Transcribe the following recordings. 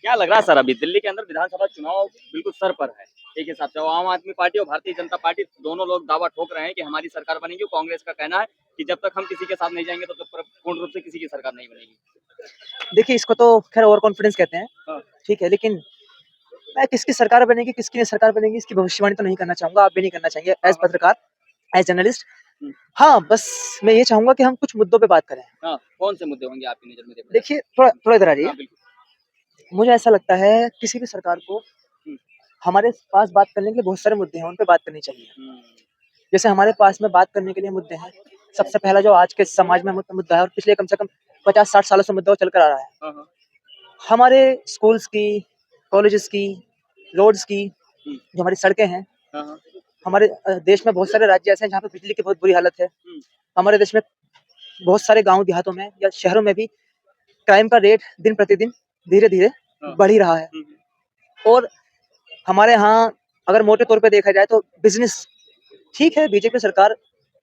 क्या लग रहा है सर, अभी दिल्ली के अंदर विधानसभा चुनाव बिल्कुल सर पर है। एक हिसाब से आम आदमी पार्टी और भारतीय जनता पार्टी दोनों लोग दावा ठोक रहे हैं कि हमारी सरकार बनेगी। कांग्रेस का कहना है कि जब तक हम किसी के साथ नहीं जाएंगे तो तब तक पूर्ण रूप से किसी की सरकार नहीं बनेगी। देखिए, इसको तो खैर ओवर कॉन्फिडेंस कहते हैं। हाँ। ठीक है, लेकिन मैं किसकी सरकार बनेगी, किसकी नहीं सरकार बनेगी, इसकी भविष्यवाणी तो नहीं करना चाहूंगा। आप भी नहीं करना चाहेंगे एज पत्रकार, एज जर्नलिस्ट। हाँ, बस मैं ये चाहूंगा कि हम कुछ मुद्दों पे बात करें। हाँ, कौन से मुद्दे होंगे आपकी नजर में? देखिए, थोड़ा थोड़ा इधर आ जाइए। हाँ, बिल्कुल। मुझे ऐसा लगता है किसी भी सरकार को हमारे पास बात करने के लिए बहुत सारे मुद्दे हैं, उन पे बात करनी चाहिए। जैसे हमारे पास में बात करने के लिए मुद्दे हैं। सबसे पहला जो आज के समाज में मुद्दा है और पिछले कम से कम 50-60 सालों से मुद्दा चल कर आ रहा है, हमारे स्कूल्स की, कॉलेजेस की, रोड्स की, जो हमारी सड़कें हैं। हमारे देश में बहुत सारे राज्य ऐसे हैं जहाँ पे बिजली की बहुत बुरी हालत है। हमारे देश में बहुत सारे गांव देहातों में या शहरों में भी क्राइम का रेट दिन प्रतिदिन धीरे धीरे बढ़ ही रहा है। और हमारे यहाँ अगर मोटे तौर पे देखा जाए तो बिजनेस ठीक है, बीजेपी सरकार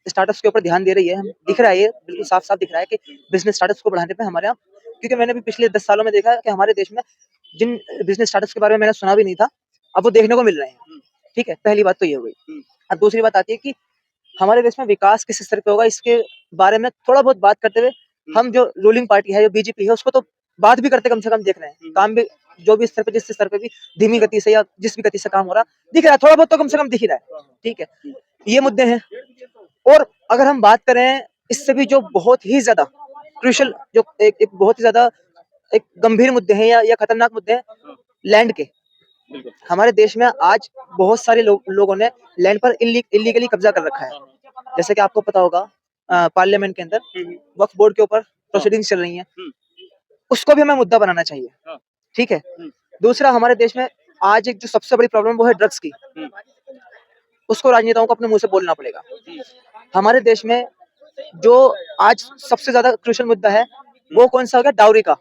स्टार्टअप्स के ऊपर ध्यान दे रही है। दिख रहा है, ये बिल्कुल साफ साफ दिख रहा है कि बिजनेस स्टार्टअप्स को बढ़ाने पे हमारे यहाँ, क्योंकि मैंने भी पिछले 10 सालों में देखा है कि हमारे देश में जिन बिजनेस स्टार्टअप्स के बारे में मैंने सुना भी नहीं था, अब वो देखने को मिल रहे हैं। ठीक है, पहली बात तो ये हो गई। अब दूसरी बात आती है कि हमारे देश में विकास किस स्तर पे होगा, इसके बारे में थोड़ा बहुत बात करते हुए हम जो रूलिंग पार्टी है, जो बीजेपी है, उसको तो बात भी करते कम से कम देख रहे हैं। काम भी जो भी स्तर पे, जिस स्तर पे भी धीमी गति से या जिस भी गति से काम हो रहा दिख रहा है, थोड़ा बहुत तो कम से कम दिख ही रहा है। ठीक है, ये मुद्दे हैं। और अगर हम बात करें इससे भी जो बहुत ही ज्यादा क्रूशियल, जो एक बहुत ही ज्यादा एक गंभीर मुद्दे हैं या खतरनाक मुद्दे हैं, लैंड के। हमारे देश में आज बहुत सारे लोगों ने लैंड पर इलीगली कब्जा कर रखा है। जैसे कि आपको पता होगा, पार्लियामेंट के अंदर वक्फ बोर्ड के ऊपर प्रोसीडिंग्स चल रही हैं, उसको भी हमें मुद्दा बनाना चाहिए। ठीक है, दूसरा, हमारे देश में आज एक जो सबसे बड़ी प्रॉब्लम वो है ड्रग्स की। उसको राजनेताओं को अपने मुंह से बोलना पड़ेगा। हमारे देश में जो आज सबसे ज्यादा क्रूशियल मुद्दा है वो कौन सा होगा? डाउरी का।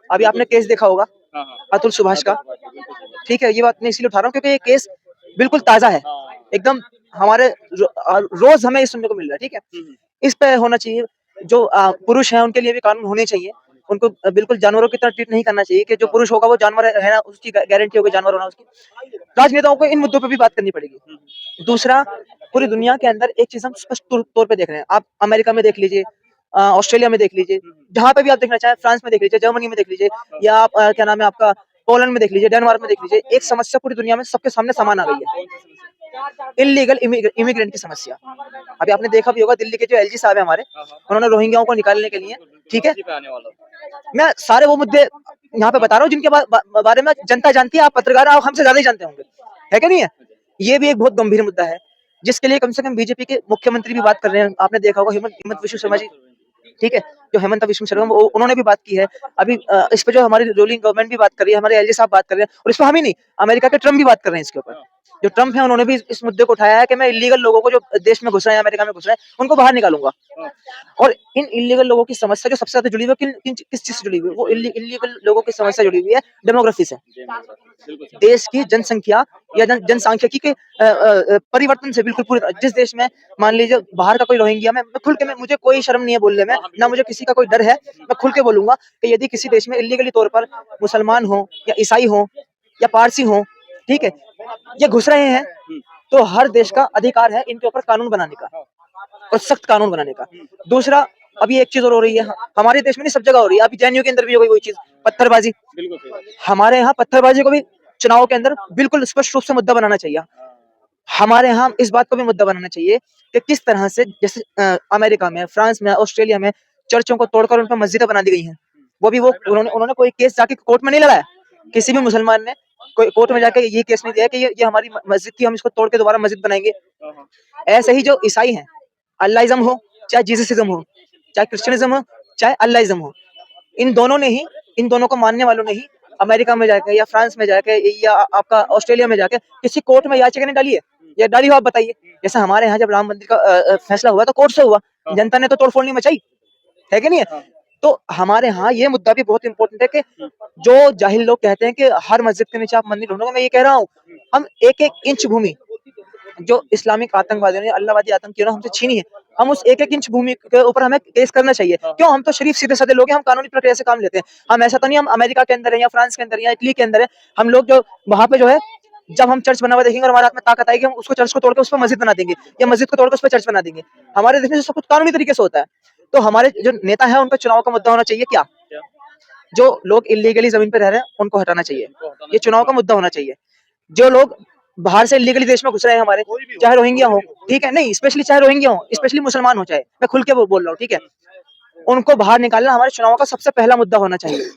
अभी आपने केस देखा होगा अतुल सुभाष का। ठीक है, ये बात मैं इसलिए उठा रहा हूँ क्योंकि ये केस बिल्कुल ताजा है एकदम। हमारे रोज हमें ये सुनने को मिल रहा है। ठीक है, इस पे होना चाहिए। जो पुरुष हैं उनके लिए भी कानून होने चाहिए। उनको बिल्कुल जानवरों की तरह ट्रीट नहीं करना चाहिए कि जो पुरुष होगा वो जानवर है ना, उसकी गारंटी होगी जानवर होना उसकी। राजनेताओं को इन मुद्दों पे भी बात करनी पड़ेगी। दूसरा, पूरी दुनिया के अंदर एक चीज हम स्पष्ट तौर पे देख रहे हैं। आप अमेरिका में देख लीजिए, ऑस्ट्रेलिया में देख लीजिए, जहां पे भी आप देखना चाहें, फ्रांस में देख लीजिए, जर्मनी में देख लीजिए, या आप क्या नाम है आपका, पोलैंड में देख लीजिए, डेनमार्क में देख लीजिए, एक समस्या पूरी दुनिया में सबके सामने समान आ गई है, इलीगल इमिग्रेंट की समस्या। अभी आपने देखा भी होगा, दिल्ली के जो एलजी साहब है हमारे, उन्होंने रोहिंग्याओं को निकालने के लिए, ठीक है, मैं सारे वो मुद्दे यहाँ पे बता रहा हूँ जिनके बारे में जनता जानती है। आप पत्रकार आप हमसे ज्यादा ही जानते होंगे, है क्या नहीं है? ये भी एक बहुत गंभीर मुद्दा है जिसके लिए कम से कम बीजेपी के मुख्यमंत्री भी बात कर रहे हैं। आपने देखा होगा हिमंत विश्व शर्मा जी, ठीक है, जो हेमंत विश्व शर्मा, उन्होंने भी बात की है। अभी इस पे जो हमारी रूलिंग गवर्नमेंट भी बात कर रही है, हमारे एलजी साहब बात कर रहे हैं, और इस पर हम ही नहीं, अमेरिका के ट्रम्प भी बात कर रहे हैं इसके ऊपर। जो ट्रम्प है उन्होंने भी इस मुद्दे को उठाया है कि मैं इलीगल लोगों को जो देश में घुस रहे हैं, अमेरिका में घुस रहे हैं, उनको बाहर निकालूंगा। और इन इलीगल लोगों की समस्या जो सबसे ज्यादा जुड़ी हुई है, किस चीज से जुड़ी हुई है? वो इलीगल लोगों की समस्या जुड़ी हुई है डेमोग्राफी से, देश की जनसंख्या या जनसांख्यिकी के परिवर्तन से। बिल्कुल पूरी, जिस देश में मान लीजिए बाहर का कोई रोहिंग्या, मैं खुल के, मुझे कोई शर्म नहीं है बोलने में, ना मुझे किसी का कोई डर है, मैं खुल के बोलूंगा कि यदि किसी देश में इलीगली तौर पर मुसलमान हो या ईसाई हो या पारसी हो, ठीक है, ये घुस रहे हैं, तो हर देश का अधिकार है इनके ऊपर कानून बनाने का और सख्त कानून बनाने का। दूसरा, अभी एक चीज और हो रही है हमारे देश में, नहीं सब जगह हो रही है, अभी जेएनयू के अंदर भी हो गई वही चीज, पत्थरबाजी। हमारे यहाँ पत्थरबाजी को भी चुनाव के अंदर बिल्कुल स्पष्ट रूप से मुद्दा बनाना चाहिए। हमारे यहाँ इस बात को भी मुद्दा बनाना चाहिए कि किस तरह से, जैसे अमेरिका में, फ्रांस में, ऑस्ट्रेलिया में चर्चों को तोड़कर उन पर मस्जिदें बना दी गई हैं। वो भी उन्होंने कोई केस जाके कोर्ट में नहीं लड़ाया। किसी भी मुसलमान ने कोई कोर्ट में जाके ये केस नहीं दिया कि ये हमारी मस्जिद थी, हम इसको तोड़ के दोबारा मस्जिद बनाएंगे। ऐसे ही जो ईसाई हैं, अल्लाहिज्म हो चाहे जीससिज्म हो, चाहे क्रिश्चियनिज्म हो चाहे अल्लाहिज्म हो, इन दोनों को मानने वालों ने ही अमेरिका में जाके या फ्रांस में जाके या आपका ऑस्ट्रेलिया में जाके किसी कोर्ट में याचिका नहीं डाली है, या डाली हो आप बताइए? जैसे हमारे यहाँ जब राम मंदिर का फैसला हुआ तो कोर्ट से हुआ, जनता ने तो तोड़फोड़ नहीं मचाई, है कि नहीं है? तो हमारे यहाँ ये मुद्दा भी बहुत इंपॉर्टेंट है कि जो जाहिल लोग कहते हैं कि हर मस्जिद के नीचे आप मंदिर ढूंढोगे, मैं ये कह रहा हूँ, हम एक एक इंच भूमि जो इस्लामिक आतंकवादियों ने, अल्लाहवादी आतंकियों ने हमसे छीनी है, हम उस एक एक इंच भूमि के ऊपर हमें केस करना चाहिए। क्यों? हम तो शरीफ सीधे साधे लोग हैं, हम कानूनी प्रक्रिया से काम लेते हैं। हम ऐसा तो नहीं हम अमेरिका के अंदर है या फ्रांस के अंदर या इटली के अंदर है। हम लोग जो वहां पे जो है, जब हम चर्च बना हुआ देखेंगे और हमारे हाथ में ताकत आएगी, हम उसको चर्च को तोड़कर उस पर मस्जिद बना देंगे या मस्जिद को तोड़कर उस पर चर्च बना देंगे। हमारे देश में सब कुछ कानूनी तरीके से होता है। तो हमारे जो नेता है उनका चुनाव का मुद्दा होना चाहिए क्या? जो लोग इलीगली जमीन पे रह रहे हैं उनको हटाना चाहिए, ये चुनाव का मुद्दा होना चाहिए। जो लोग बाहर से इलीगली देश में घुस रहे हैं हमारे, चाहे रोहिंग्या हो, ठीक है, नहीं स्पेशली चाहे रोहिंग्या हो, स्पेशली मुसलमान हो, चाहे मैं खुल के वो बोल रहा हूँ, ठीक है, उनको बाहर निकालना हमारे चुनाव का सबसे पहला मुद्दा होना चाहिए।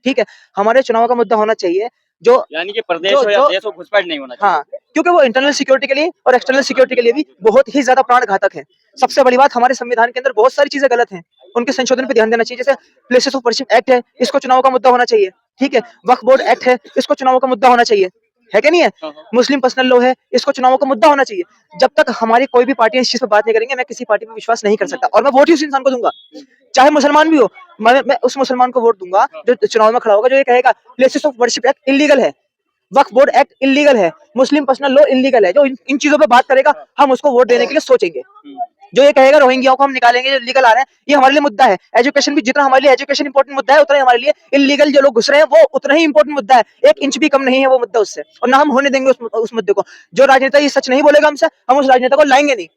ठीक है, हमारे चुनाव का मुद्दा होना चाहिए जो यानी कि प्रदेश हो या देश हो घुसपैठ नहीं होना चाहिए। हाँ, क्योंकि वो इंटरनल सिक्योरिटी के लिए और एक्सटर्नल सिक्योरिटी के लिए भी बहुत ही ज्यादा प्राण घातक है। सबसे बड़ी बात, हमारे संविधान के अंदर बहुत सारी चीजें गलत हैं, उनके संशोधन पे ध्यान देना चाहिए। जैसे प्लेसेस ऑफ वर्शिप एक्ट है, इसको चुनाव का मुद्दा होना चाहिए। ठीक है, वक्फ बोर्ड एक्ट है, इसको चुनाव का मुद्दा होना चाहिए, है कि नहीं है? मुस्लिम पर्सनल लॉ है, इसको चुनाव का मुद्दा होना चाहिए। जब तक हमारी कोई भी पार्टी इस चीज पर बात नहीं करेंगे, मैं किसी पार्टी पर विश्वास नहीं कर सकता। और मैं वोट ही उस इंसान को दूंगा, चाहे मुसलमान भी हो। मैं उस मुसलमान को वोट दूंगा जो चुनाव में खड़ा होगा, जो ये कहेगा places of worship act illegal है, वक्फ बोर्ड एक्ट इलीगल है, मुस्लिम पर्सनल लॉ इलीगल है, जो इन चीजों पे बात करेगा, हम उसको वोट देने के लिए सोचेंगे। जो ये कहेगा रोहिंग्याओं को हम निकालेंगे, जो लीगल आ रहे हैं, ये हमारे लिए मुद्दा है। एजुकेशन भी, जितना हमारे लिए एजुकेशन इंपॉर्टेंट मुद्दा है, उतना ही हमारे लिए इलीगल जो लोग घुस रहे हैं वो उतना ही इंपॉर्टेंट मुद्दा है। एक इंच भी कम नहीं है वो मुद्दा उससे, और ना हम होने देंगे उस मुद्दे को। जो राजनेता ये सच नहीं बोलेगा हमसे, हम उस राजनेता को लाएंगे नहीं।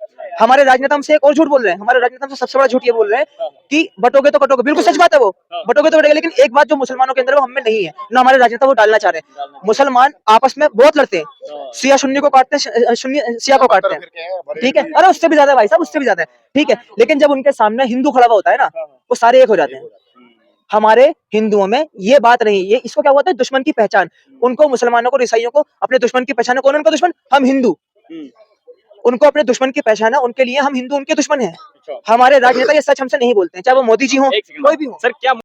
हमारे राजनेता हमसे एक और झूठ बोल रहे हैं, हमारे राजनेता हमसे सबसे बड़ा झूठ ये बोल रहे हैं कि बटोगे तो कटोगे। बिल्कुल सच बात है, वो बटोगे तो कटोगे, लेकिन एक बात जो मुसलमानों के अंदर वो हमें नहीं है, ना हमारे राजनेता वो डालना चाह रहे हैं। मुसलमान आपस में बहुत लड़ते हैं, शिया सुन्नी को काटते हैं, सुन्नी शिया को काटते हैं, ठीक है, अरे उससे भी ज्यादा भाई साहब, उससे भी ज्यादा है, ठीक है। लेकिन जब उनके सामने हिंदू खड़ा हुआ होता है ना, वो सारे एक हो जाते हैं। हमारे हिंदुओं में ये बात नहीं, ये इसको क्या होता है, दुश्मन की पहचान। उनको, मुसलमानों को, ईसाइयों को अपने दुश्मन की पहचान है। कौन उनका दुश्मन? हम हिंदू। उनको अपने दुश्मन की पहचान है, उनके लिए हम हिंदू उनके दुश्मन हैं। हमारे राजनेता ये सच हमसे नहीं बोलते हैं, चाहे वो मोदी जी हो, कोई भी हो। सर क्या